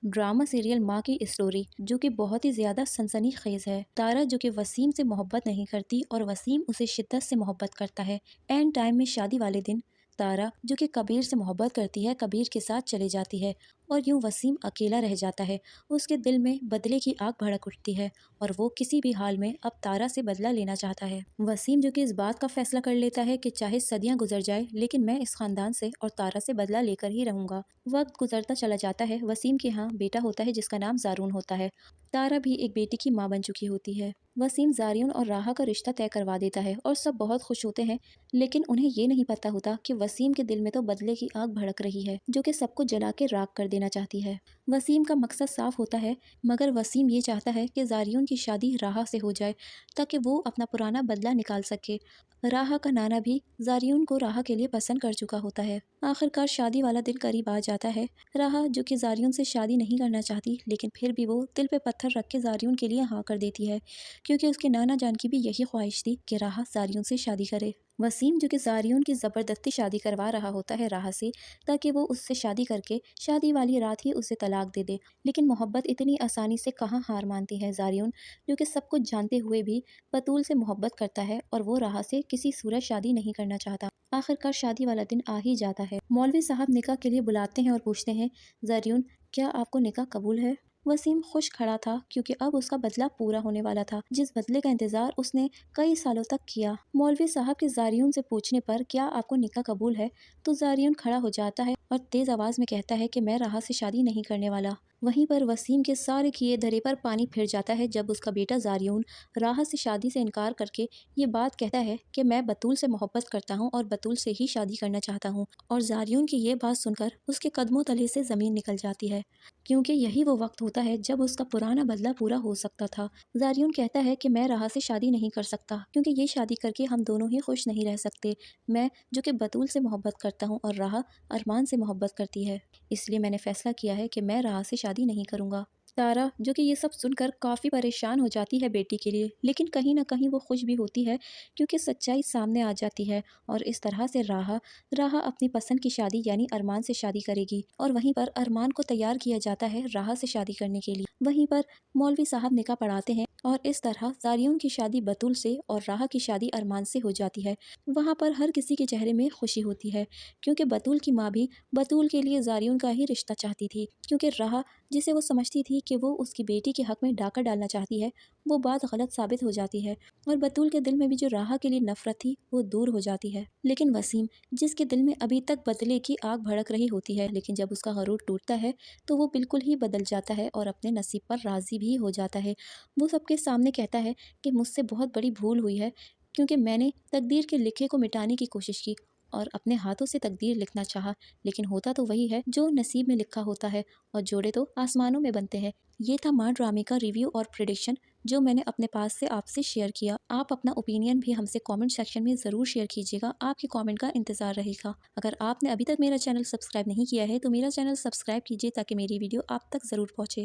Drama serial माँ की story जो कि बहुत ही ज्यादा सनसनी खेज है। तारा जो कि वसीम से मोहब्बत नहीं करती और वसीम उसे शिद्दत से मोहब्बत करता है। एंड टाइम में शादी वाले दिन तारा जो कि कबीर से मोहब्बत करती है कबीर के साथ चली जाती है और यूं वसीम अकेला रह जाता है। उसके दिल में बदले की आग भड़क उठती है और वो किसी भी हाल में अब तारा से बदला लेना चाहता है। वसीम जो कि इस बात का फैसला कर लेता है कि चाहे सदियां गुजर जाए लेकिन मैं इस खानदान से और तारा से बदला लेकर ही रहूंगा। वक्त गुजरता चला जाता है। वसीम के यहाँ बेटा होता है जिसका नाम जारून होता है। तारा भी एक बेटी की माँ बन चुकी होती है। वसीम जारियन और राहा का रिश्ता तय करवा देता है और सब बहुत खुश होते हैं, लेकिन उन्हें ये नहीं पता होता कि वसीम के दिल में तो बदले की आग भड़क रही है जो कि सबको जला के राख कर देना चाहती है। वसीम का मकसद साफ होता है, मगर वसीम ये चाहता है कि जारियन की शादी राहा से हो जाए ताकि वो अपना पुराना बदला निकाल सके। राहा का नाना भी जारियन को राहा के लिए पसंद कर चुका होता है। आखिरकार शादी वाला दिन करीब आ जाता है। राहा जो कि जारियन से शादी नहीं करना चाहती, लेकिन फिर भी वो दिल पे पत्थर रख के जारियन के लिए हाँ कर देती है, क्योंकि उसके नाना जान की भी यही ख्वाहिश थी कि राहा जारियन से शादी करे। वसीम जो कि जारियन की ज़बरदस्ती शादी करवा रहा होता है राहा से, ताकि वो उससे शादी करके शादी वाली रात ही उसे तलाक दे दे। लेकिन मोहब्बत इतनी आसानी से कहाँ हार मानती है। जारियन जो कि सब कुछ जानते हुए भी बतूल से मोहब्बत करता है और वो राहा से किसी सूरत शादी नहीं करना चाहता। आखिरकार शादी वाला दिन आ ही जाता है। मौलवी साहब निकाह के लिए बुलाते हैं और पूछते हैं, जारियन क्या आपको निकाह कबूल है? वसीम खुश खड़ा था क्योंकि अब उसका बदला पूरा होने वाला था, जिस बदले का इंतजार उसने कई सालों तक किया। मौलवी साहब के जारियन से पूछने पर क्या आपको निकाह कबूल है, तो जारियन खड़ा हो जाता है और तेज आवाज में कहता है कि मैं राहा से शादी नहीं करने वाला। वहीं पर वसीम के सारे किए धरे पर पानी फिर जाता है जब उसका बेटा जारियन राहा से शादी से इनकार करके ये बात कहता है कि मैं बतूल से मोहब्बत करता हूँ और बतूल से ही शादी करना चाहता हूँ। और जारियन की ये बात सुनकर उसके कदमों तले से ज़मीन निकल जाती है, क्योंकि यही वो वक्त होता है जब उसका पुराना बदला पूरा हो सकता था। जारियन कहता है कि मैं राहा से शादी नहीं कर सकता, क्योंकि ये शादी करके हम दोनों ही खुश नहीं रह सकते। मैं जो कि बतूल से मोहब्बत करता हूँ और राहा अरमान से मोहब्बत करती है, इसलिए मैंने फैसला किया है कि मैं राहा से शादी नहीं करूँगा। तारा जो कि ये सब सुनकर काफ़ी परेशान हो जाती है बेटी के लिए, लेकिन कहीं ना कहीं वो खुश भी होती है क्योंकि सच्चाई सामने आ जाती है और इस तरह से राहा राहा अपनी पसंद की शादी यानी अरमान से शादी करेगी। और वहीं पर अरमान को तैयार किया जाता है राहा से शादी करने के लिए। वहीं पर मौलवी साहब निकाह पढ़ाते हैं और इस तरह जारियन की शादी बतूल से और राहा की शादी अरमान से हो जाती है। वहाँ पर हर किसी के चेहरे में खुशी होती है, क्योंकि बतूल की माँ भी बतूल के लिए जारियन का ही रिश्ता चाहती थी, क्योंकि राहा जिसे वो समझती थी कि वो उसकी बेटी के हक में डाका डालना चाहती है, वो बात गलत साबित हो जाती है और बतूल के दिल में भी जो राहा के लिए नफरत थी वो दूर हो जाती है। लेकिन वसीम जिसके दिल में अभी तक बदले की आग भड़क रही होती है, लेकिन जब उसका गरूर टूटता है तो वो बिल्कुल ही बदल जाता है और अपने नसीब पर राजी भी हो जाता है। वो सबके सामने कहता है कि मुझसे बहुत बड़ी भूल हुई है, क्योंकि मैंने तकदीर के लिखे को मिटाने की कोशिश की और अपने हाथों से तकदीर लिखना चाहा, लेकिन होता तो वही है जो नसीब में लिखा होता है और जोड़े तो आसमानों में बनते हैं। ये था माँ ड्रामे का रिव्यू और प्रिडिक्शन जो मैंने अपने पास से आपसे शेयर किया। आप अपना ओपिनियन भी हमसे कमेंट सेक्शन में ज़रूर शेयर कीजिएगा। आपके कमेंट का इंतज़ार रहेगा। अगर आपने अभी तक मेरा चैनल सब्सक्राइब नहीं किया है तो मेरा चैनल सब्सक्राइब कीजिए ताकि मेरी वीडियो आप तक ज़रूर पहुँचे।